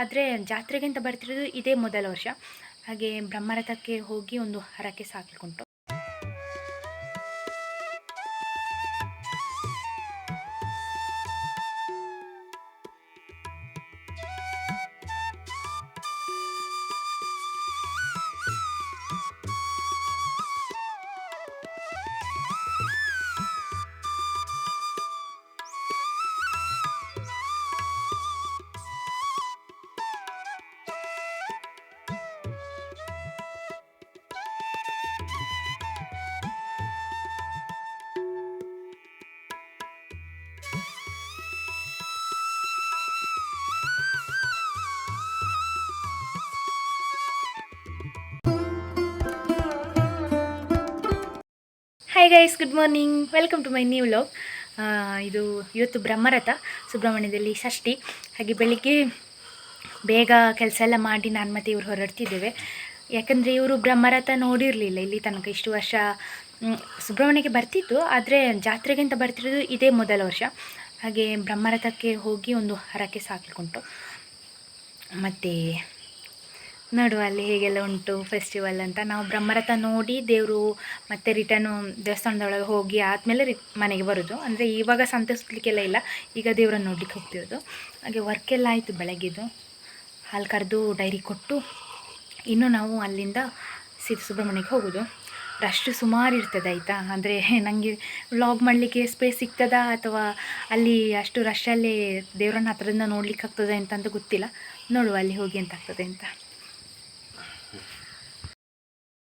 ಆದರೆ ಜಾತ್ರೆಗೆ ಅಂತ ಬರ್ತಿರೋದು ಇದೇ ಮೊದಲ ವರ್ಷ. ಹಾಗೆ ಬ್ರಹ್ಮರಥಕ್ಕೆ ಹೋಗಿ ಒಂದು ಹರಕೆ ಸಾಕಲಿಕ್ಕುಂಟು. Hi guys, good morning, welcome to my new vlog. ಇವತ್ತು ಬ್ರಹ್ಮರಥ, ಸುಬ್ರಹ್ಮಣ್ಯದಲ್ಲಿ ಷಷ್ಠಿ. ಹಾಗೆ ಬೆಳಿಗ್ಗೆ ಬೇಗ ಕೆಲಸ ಎಲ್ಲ ಮಾಡಿ ನಾನು ಮತ್ತು ಇವರು ಹೊರಡ್ತಿದ್ದೇವೆ. ಯಾಕಂದರೆ ಇವರು ಬ್ರಹ್ಮರಥ ನೋಡಿರಲಿಲ್ಲ ಇಲ್ಲಿ ತನಕ. ಇಷ್ಟು ವರ್ಷ ಸುಬ್ರಹ್ಮಣ್ಯಕ್ಕೆ ಬರ್ತಿತ್ತು, ಆದರೆ ಜಾತ್ರೆಗೆ ಅಂತ ಬರ್ತಿರೋದು ಇದೇ ಮೊದಲ ವರ್ಷ. ಹಾಗೆ ಬ್ರಹ್ಮರಥಕ್ಕೆ ಹೋಗಿ ಒಂದು ಹರಕೆ ಸಾಕಲಿಕ್ಕುಂಟು. ಮತ್ತು ನೋಡುವ ಅಲ್ಲಿ ಹೇಗೆಲ್ಲ ಉಂಟು ಫೆಸ್ಟಿವಲ್ ಅಂತ. ನಾವು ಬ್ರಹ್ಮರಥ ನೋಡಿ ದೇವರು ಮತ್ತು ರಿಟರ್ನು ದೇವಸ್ಥಾನದೊಳಗೆ ಹೋಗಿ ಆದಮೇಲೆ ಮನೆಗೆ ಬರೋದು. ಅಂದರೆ ಇವಾಗ ಸಂತೆ ಸುತ್ತಲಿಕ್ಕೆಲ್ಲ ಇಲ್ಲ, ಈಗ ದೇವರನ್ನು ನೋಡ್ಲಿಕ್ಕೆ ಹೋಗ್ತಿರೋದು. ಹಾಗೆ ವರ್ಕೆಲ್ಲ ಆಯಿತು ಬೆಳಗ್ಗೆದು. ಹಾಲು ಕರೆದು ಡೈರಿ ಕೊಟ್ಟು ಇನ್ನು ನಾವು ಅಲ್ಲಿಂದ ಸುಬ್ರಹ್ಮಣ್ಯಕ್ಕೆ ಹೋಗೋದು. ರಶ್ ಸುಮಾರು ಇರ್ತದೆ ಆಯಿತಾ. ಅಂದರೆ ನನಗೆ ವ್ಲಾಗ್ ಮಾಡಲಿಕ್ಕೆ ಸ್ಪೇಸ್ ಸಿಗ್ತದಾ ಅಥವಾ ಅಲ್ಲಿ ಅಷ್ಟು ರಶಲ್ಲೇ ದೇವರನ್ನ ಹತ್ರದಿಂದ ನೋಡ್ಲಿಕ್ಕೆ ಆಗ್ತದೆ ಅಂತಂದು ಗೊತ್ತಿಲ್ಲ. ನೋಡುವ ಅಲ್ಲಿ ಹೋಗಿ ಅಂತ ಆಗ್ತದೆ ಅಂತ.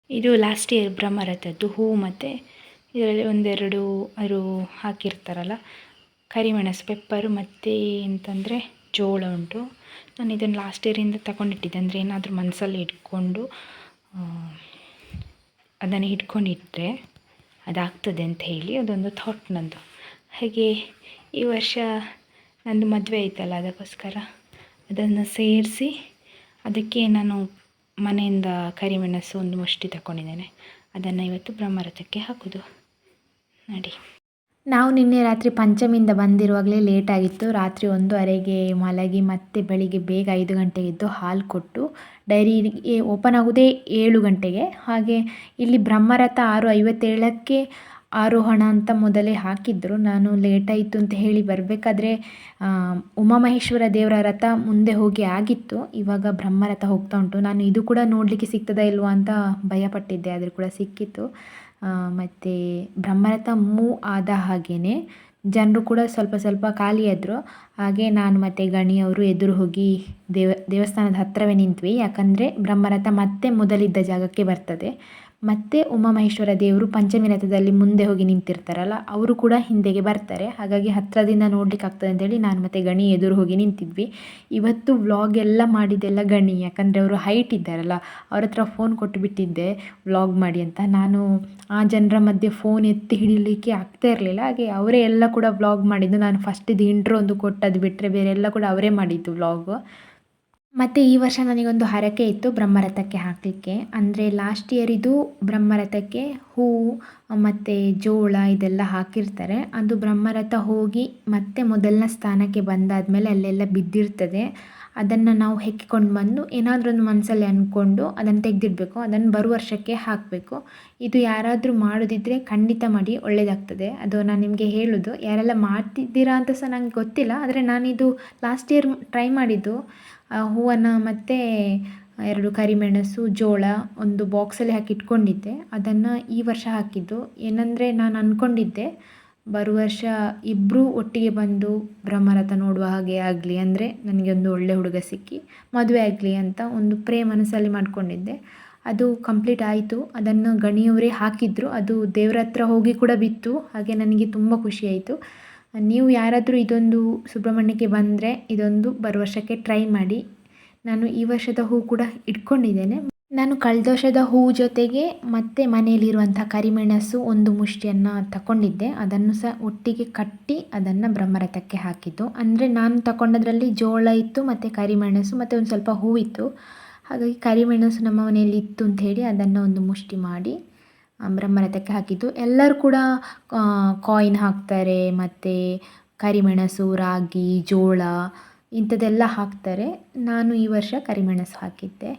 ಇದು ಲಾಸ್ಟ್ ಇಯರ್ ಬ್ರಹ್ಮರಥದ್ದು ಹೂ, ಮತ್ತು ಇದರಲ್ಲಿ ಒಂದೆರಡು ಅವರು ಹಾಕಿರ್ತಾರಲ್ಲ ಕರಿಮೆಣಸು, ಪೆಪ್ಪರು, ಮತ್ತು ಎಂತಂದರೆ ಜೋಳ ಉಂಟು. ನಾನು ಇದನ್ನು ಲಾಸ್ಟ್ ಇಯರಿಂದ ತಗೊಂಡಿಟ್ಟಿದ್ದೆ. ಅಂದರೆ ಏನಾದರೂ ಮನಸ್ಸಲ್ಲಿ ಇಟ್ಕೊಂಡು ಅದನ್ನು ಇಟ್ಕೊಂಡಿಟ್ಟರೆ ಅದಾಗ್ತದೆ ಅಂತ ಹೇಳಿ ಅದೊಂದು ಥಾಟ್ ನಂದು. ಹಾಗೆ ಈ ವರ್ಷ ನಂದು ಮದುವೆ ಆಯ್ತಲ್ಲ, ಅದಕ್ಕೋಸ್ಕರ ಅದನ್ನು ಸೇರಿಸಿ ಅದಕ್ಕೆ ನಾನು ಮನೆಯಿಂದ ಕರಿಮೆಣಸು ಒಂದು ಮುಷ್ಟಿ ತಗೊಂಡಿದ್ದೇನೆ. ಅದನ್ನು ಇವತ್ತು ಬ್ರಹ್ಮರಥಕ್ಕೆ ಹಾಕೋದು. ನೋಡಿ, ನಾವು ನಿನ್ನೆ ರಾತ್ರಿ ಪಂಚಮಿಯಿಂದ ಬಂದಿರುವಾಗಲೇ ಲೇಟಾಗಿತ್ತು. ರಾತ್ರಿ 1:30ಗೆ ಮಲಗಿ ಮತ್ತೆ ಬೆಳಿಗ್ಗೆ ಬೇಗ 5 ಗಂಟೆಗೆ ಎದ್ದು ಹಾಲು ಕೊಟ್ಟು ಡೈರಿ ಓಪನ್ ಆಗೋದೇ 7 ಗಂಟೆಗೆ. ಹಾಗೆ ಇಲ್ಲಿ ಬ್ರಹ್ಮರಥ 6:57ಕ್ಕೆ ಆರೋಹಣ ಅಂತ ಮೊದಲೇ ಹಾಕಿದ್ರು. ನಾನು ಲೇಟಾಯಿತು ಅಂತ ಹೇಳಿ ಬರಬೇಕಾದ್ರೆ ಉಮಾಮಹೇಶ್ವರ ದೇವರ ರಥ ಮುಂದೆ ಹೋಗಿ ಆಗಿತ್ತು. ಇವಾಗ ಬ್ರಹ್ಮರಥ ಹೋಗ್ತಾ ಉಂಟು. ನಾನು ಇದು ಕೂಡ ನೋಡಲಿಕ್ಕೆ ಸಿಗ್ತದಾ ಇಲ್ವಾ ಅಂತ ಭಯಪಟ್ಟಿದ್ದೆ, ಆದರೂ ಕೂಡ ಸಿಕ್ಕಿತ್ತು. ಮತ್ತು ಬ್ರಹ್ಮರಥ ಮೂವ್ ಆದ ಹಾಗೆಯೇ ಜನರು ಕೂಡ ಸ್ವಲ್ಪ ಸ್ವಲ್ಪ ಖಾಲಿಯಾದರು. ಹಾಗೆ ನಾನು ಮತ್ತು ಗಣಿಯವರು ಎದುರು ಹೋಗಿ ದೇವಸ್ಥಾನದ ಹತ್ತಿರವೇ ನಿಂತ್ವಿ. ಯಾಕಂದರೆ ಬ್ರಹ್ಮರಥ ಮತ್ತೆ ಮೊದಲಿದ್ದ ಜಾಗಕ್ಕೆ ಬರ್ತದೆ. ಮತ್ತು ಉಮಾಮಹೇಶ್ವರ ದೇವರು ಪಂಚಮಿ ರಥದಲ್ಲಿ ಮುಂದೆ ಹೋಗಿ ನಿಂತಿರ್ತಾರಲ್ಲ, ಅವರು ಕೂಡ ಹಿಂದೆಗೆ ಬರ್ತಾರೆ. ಹಾಗಾಗಿ ಹತ್ತಿರದಿಂದ ನೋಡ್ಲಿಕ್ಕೆ ಆಗ್ತದೆ ಅಂತೇಳಿ ನಾನು ಮತ್ತು ಗಣಿ ಎದುರು ಹೋಗಿ ನಿಂತಿದ್ವಿ. ಇವತ್ತು ವ್ಲಾಗ್ ಎಲ್ಲ ಮಾಡಿದ್ದೆಲ್ಲ ಗಣಿ, ಯಾಕಂದರೆ ಅವರು ಹೈಟ್ ಇದ್ದಾರಲ್ಲ, ಅವ್ರ ಹತ್ರ ಫೋನ್ ಕೊಟ್ಟು ಬಿಟ್ಟಿದ್ದೆ ವ್ಲಾಗ್ ಮಾಡಿ ಅಂತ. ನಾನು ಆ ಜನರ ಮಧ್ಯೆ ಫೋನ್ ಎತ್ತಿ ಹಿಡಿಲಿಕ್ಕೆ ಆಗ್ತಾ ಇರಲಿಲ್ಲ. ಹಾಗೆ ಅವರೇ ಎಲ್ಲ ಕೂಡ ವ್ಲಾಗ್ ಮಾಡಿದ್ದು. ನಾನು ಫಸ್ಟಿದ್ದು ಇಂಟ್ರೋ ಒಂದು ಕೊಟ್ಟದ್ದು ಬಿಟ್ಟರೆ ಬೇರೆ ಎಲ್ಲ ಕೂಡ ಅವರೇ ಮಾಡಿದ್ದು ವ್ಲಾಗು. ಮತ್ತು ಈ ವರ್ಷ ನನಗೊಂದು ಹರಕೆ ಇತ್ತು ಬ್ರಹ್ಮರಥಕ್ಕೆ ಹಾಕಲಿಕ್ಕೆ. ಅಂದರೆ ಲಾಸ್ಟ್ ಇಯರ್ ಇದು ಬ್ರಹ್ಮರಥಕ್ಕೆ ಹೂವು ಮತ್ತು ಜೋಳ ಇದೆಲ್ಲ ಹಾಕಿರ್ತಾರೆ. ಅದು ಬ್ರಹ್ಮರಥ ಹೋಗಿ ಮತ್ತೆ ಮೊದಲನೇ ಸ್ಥಾನಕ್ಕೆ ಬಂದಾದಮೇಲೆ ಅಲ್ಲೆಲ್ಲ ಬಿದ್ದಿರ್ತದೆ. ಅದನ್ನು ನಾವು ಹೆಕ್ಕಿಕೊಂಡು ಬಂದು ಏನಾದರೂ ಒಂದು ಮನಸ್ಸಲ್ಲಿ ಅಂದ್ಕೊಂಡು ಅದನ್ನು ತೆಗೆದಿಡಬೇಕು. ಅದನ್ನು ಬರುವ ವರ್ಷಕ್ಕೆ ಹಾಕಬೇಕು. ಇದು ಯಾರಾದರೂ ಮಾಡೋದಿದ್ದರೆ ಖಂಡಿತ ಮಾಡಿ, ಒಳ್ಳೆಯದಾಗ್ತದೆ. ಅದು ನಾನು ನಿಮಗೆ ಹೇಳೋದು. ಯಾರೆಲ್ಲ ಮಾಡ್ತಿದ್ದೀರಾ ಅಂತ ಸಹ ನನಗೆ ಗೊತ್ತಿಲ್ಲ, ಆದರೆ ನಾನಿದು ಲಾಸ್ಟ್ ಇಯರ್ ಟ್ರೈ ಮಾಡಿದ್ದು. ಹೂವನ್ನು ಮತ್ತು 2 ಕರಿಮೆಣಸು, ಜೋಳ ಒಂದು ಬಾಕ್ಸಲ್ಲಿ ಹಾಕಿ ಇಟ್ಕೊಂಡಿದ್ದೆ. ಅದನ್ನು ಈ ವರ್ಷ ಹಾಕಿದ್ದು. ಏನಂದರೆ ನಾನು ಅಂದ್ಕೊಂಡಿದ್ದೆ ಬರುವ ವರ್ಷ ಇಬ್ಬರೂ ಒಟ್ಟಿಗೆ ಬಂದು ಬ್ರಹ್ಮರಥ ನೋಡುವ ಹಾಗೆ ಆಗಲಿ, ಅಂದರೆ ನನಗೆ ಒಂದು ಒಳ್ಳೆ ಹುಡುಗ ಸಿಕ್ಕಿ ಮದುವೆ ಆಗಲಿ ಅಂತ ಒಂದು ಮನಸ್ಸಲ್ಲಿ ಮಾಡ್ಕೊಂಡಿದ್ದೆ. ಅದು ಕಂಪ್ಲೀಟ್ ಆಯಿತು. ಅದನ್ನು ಗಣಿಯವರೇ ಹಾಕಿದ್ರು. ಅದು ದೇವರ ಹತ್ರ ಹೋಗಿ ಕೂಡ ಬಿತ್ತು. ಹಾಗೆ ನನಗೆ ತುಂಬ ಖುಷಿಯಾಯಿತು. ನೀವು ಯಾರಾದರೂ ಇದೊಂದು ಸುಬ್ರಹ್ಮಣ್ಯಕ್ಕೆ ಬಂದರೆ ಇದೊಂದು ಬರುವ ವರ್ಷಕ್ಕೆ ಟ್ರೈ ಮಾಡಿ. ನಾನು ಈ ವರ್ಷದ ಹೂ ಕೂಡ ಇಟ್ಕೊಂಡಿದ್ದೇನೆ. ನಾನು ಕಳೆದ ವರ್ಷದ ಹೂ ಜೊತೆಗೆ ಮತ್ತು ಮನೆಯಲ್ಲಿರುವಂಥ ಕರಿಮೆಣಸು ಒಂದು ಮುಷ್ಟಿಯನ್ನು ತಗೊಂಡಿದ್ದೆ. ಅದನ್ನು ಸಹ ಒಟ್ಟಿಗೆ ಕಟ್ಟಿ ಅದನ್ನು ಬ್ರಹ್ಮರಥಕ್ಕೆ ಹಾಕಿದ್ದು. ಅಂದರೆ ನಾನು ತಗೊಂಡದ್ರಲ್ಲಿ ಜೋಳ ಇತ್ತು ಮತ್ತು ಕರಿಮೆಣಸು ಮತ್ತು ಒಂದು ಸ್ವಲ್ಪ ಹೂವಿತ್ತು. ಹಾಗಾಗಿ ಕರಿಮೆಣಸು ನಮ್ಮ ಮನೆಯಲ್ಲಿ ಇತ್ತು ಅಂತ ಹೇಳಿ ಅದನ್ನು ಒಂದು ಮುಷ್ಟಿ ಮಾಡಿ ಬ್ರಹ್ಮರಥಕ್ಕೆ ಹಾಕಿದ್ದು. ಎಲ್ಲರೂ ಕೂಡ ಕಾಯಿನ್ ಹಾಕ್ತಾರೆ, ಮತ್ತು ಕರಿಮೆಣಸು, ರಾಗಿ, ಜೋಳ ಇಂಥದ್ದೆಲ್ಲ ಹಾಕ್ತಾರೆ. ನಾನು ಈ ವರ್ಷ ಕರಿಮೆಣಸು ಹಾಕಿದ್ದೆ.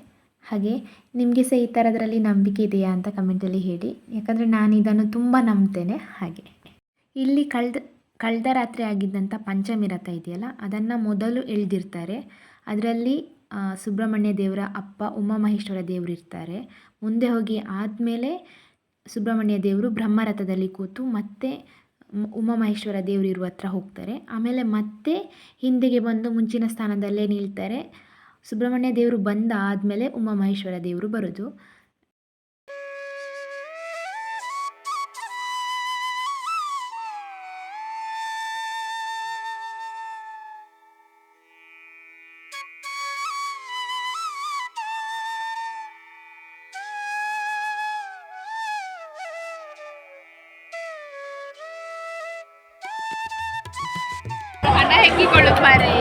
ಹಾಗೆ ನಿಮಗೆ ಸಹ ಈ ಥರದ್ರಲ್ಲಿ ನಂಬಿಕೆ ಇದೆಯಾ ಅಂತ ಕಮೆಂಟಲ್ಲಿ ಹೇಳಿ. ಯಾಕಂದರೆ ನಾನು ಇದನ್ನು ತುಂಬ ನಂಬ್ತೇನೆ. ಹಾಗೆ ಇಲ್ಲಿ ಕಳೆದ ರಾತ್ರಿ ಆಗಿದ್ದಂಥ ಪಂಚಮಿ ರಥ ಇದೆಯಲ್ಲ, ಅದನ್ನು ಮೊದಲು ಎಳೆದಿರ್ತಾರೆ. ಅದರಲ್ಲಿ ಸುಬ್ರಹ್ಮಣ್ಯ ದೇವರ ಅಪ್ಪ ಉಮಾಮಹೇಶ್ವರ ದೇವರು ಇರ್ತಾರೆ. ಮುಂದೆ ಹೋಗಿ ಆದಮೇಲೆ ಸುಬ್ರಹ್ಮಣ್ಯ ದೇವರು ಬ್ರಹ್ಮರಥದಲ್ಲಿ ಕೂತು ಮತ್ತೆ ಉಮಾಮಹೇಶ್ವರ ದೇವರು ಇರುವ ಹತ್ರ ಹೋಗ್ತಾರೆ. ಆಮೇಲೆ ಮತ್ತೆ ಹಿಂದೆಗೆ ಬಂದು ಮುಂಚಿನ ಸ್ಥಾನದಲ್ಲೇ ನಿಲ್ತಾರೆ. ಸುಬ್ರಹ್ಮಣ್ಯ ದೇವರು ಬಂದ ಆದಮೇಲೆ ಉಮಾಮಹೇಶ್ವರ ದೇವರು ಬರೋದು. ಹಣ ಹೆಕ್ಕಿಕೊಳ್ಳುತ್ತಾರೆ.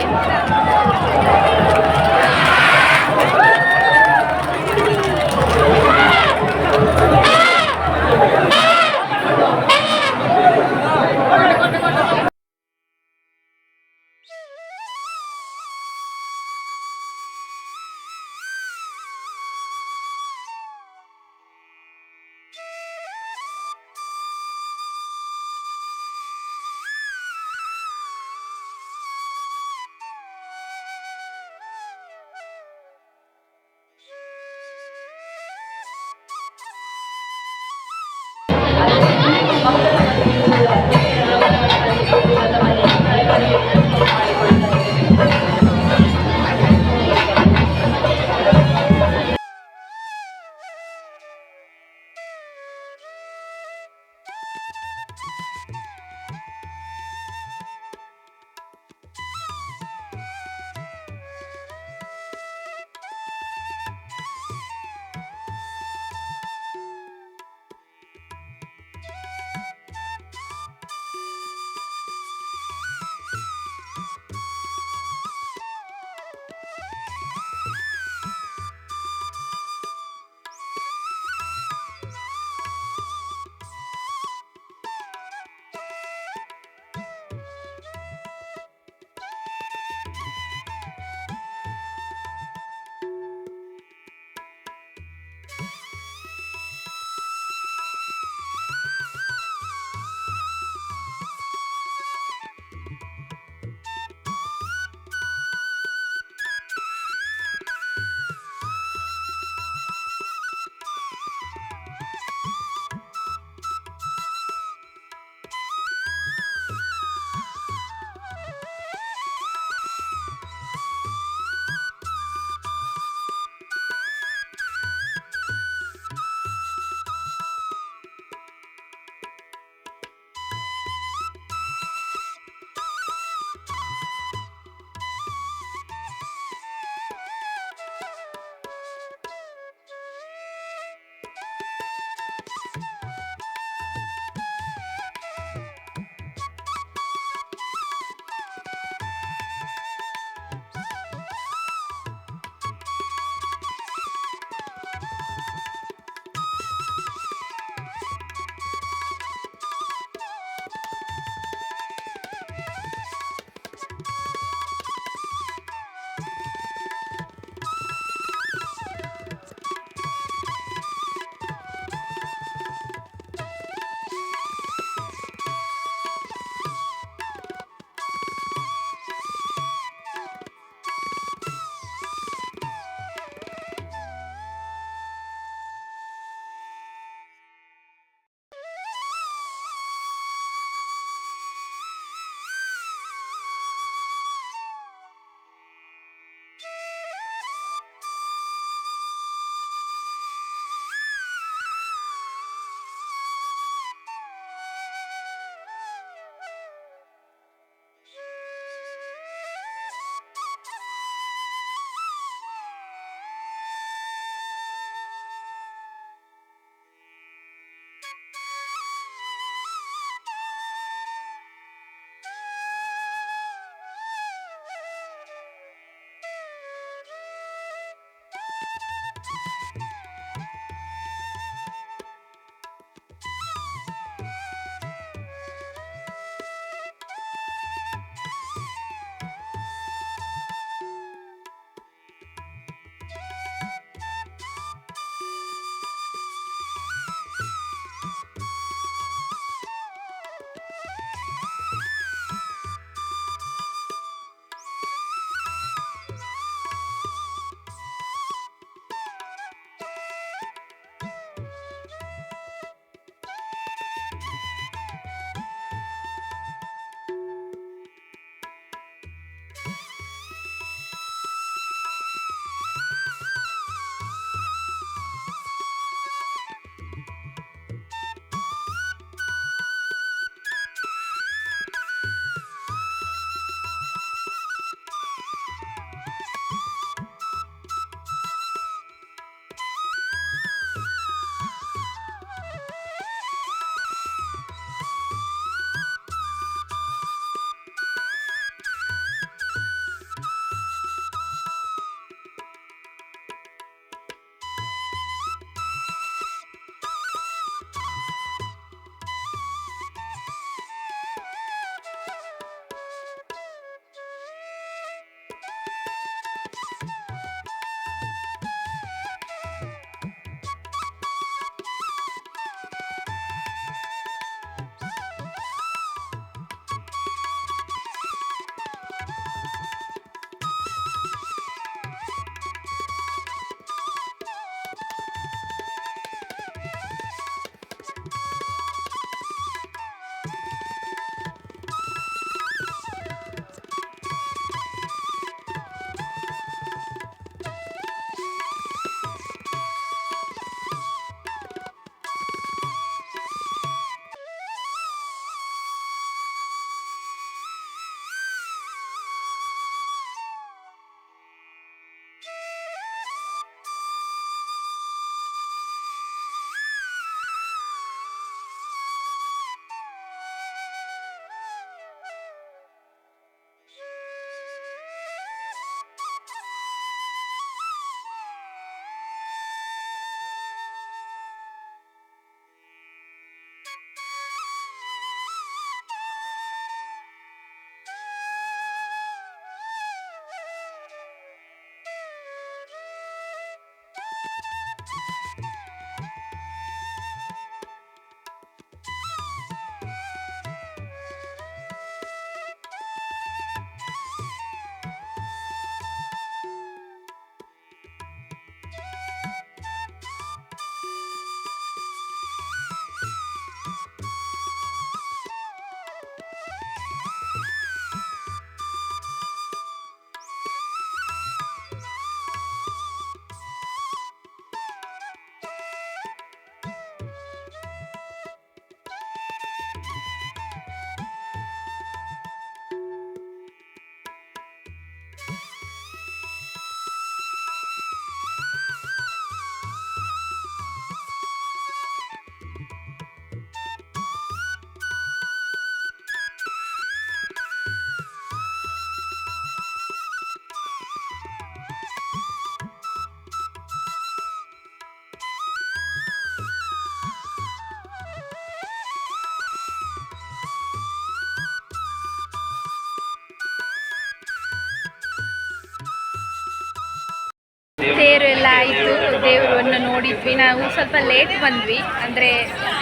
ತೇರು ಎಲ್ಲ ಆಯಿತು, ದೇವರನ್ನು ನೋಡಿದ್ವಿ. ನಾವು ಸ್ವಲ್ಪ ಲೇಟ್ ಬಂದ್ವಿ, ಅಂದರೆ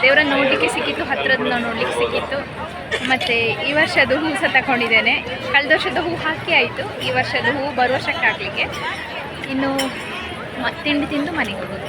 ದೇವರನ್ನು ನೋಡಲಿಕ್ಕೆ ಸಿಕ್ಕಿತ್ತು, ಹತ್ತಿರದಿಂದ ನೋಡಲಿಕ್ಕೆ ಸಿಕ್ಕಿತ್ತು. ಮತ್ತು ಈ ವರ್ಷದ ಹೂ ಸಹ ತಗೊಂಡಿದ್ದೇನೆ. ಕಳೆದ ವರ್ಷದ ಹೂ ಹಾಕಿ ಆಯಿತು, ಈ ವರ್ಷದ ಹೂ ಬರುವ ವರ್ಷಕ್ಕೆ ಹಾಕಲಿಕ್ಕೆ. ಇನ್ನು ತಿಂಡಿ ತಿಂದು ಮನೆಗೆ ಹೋಗೋದು.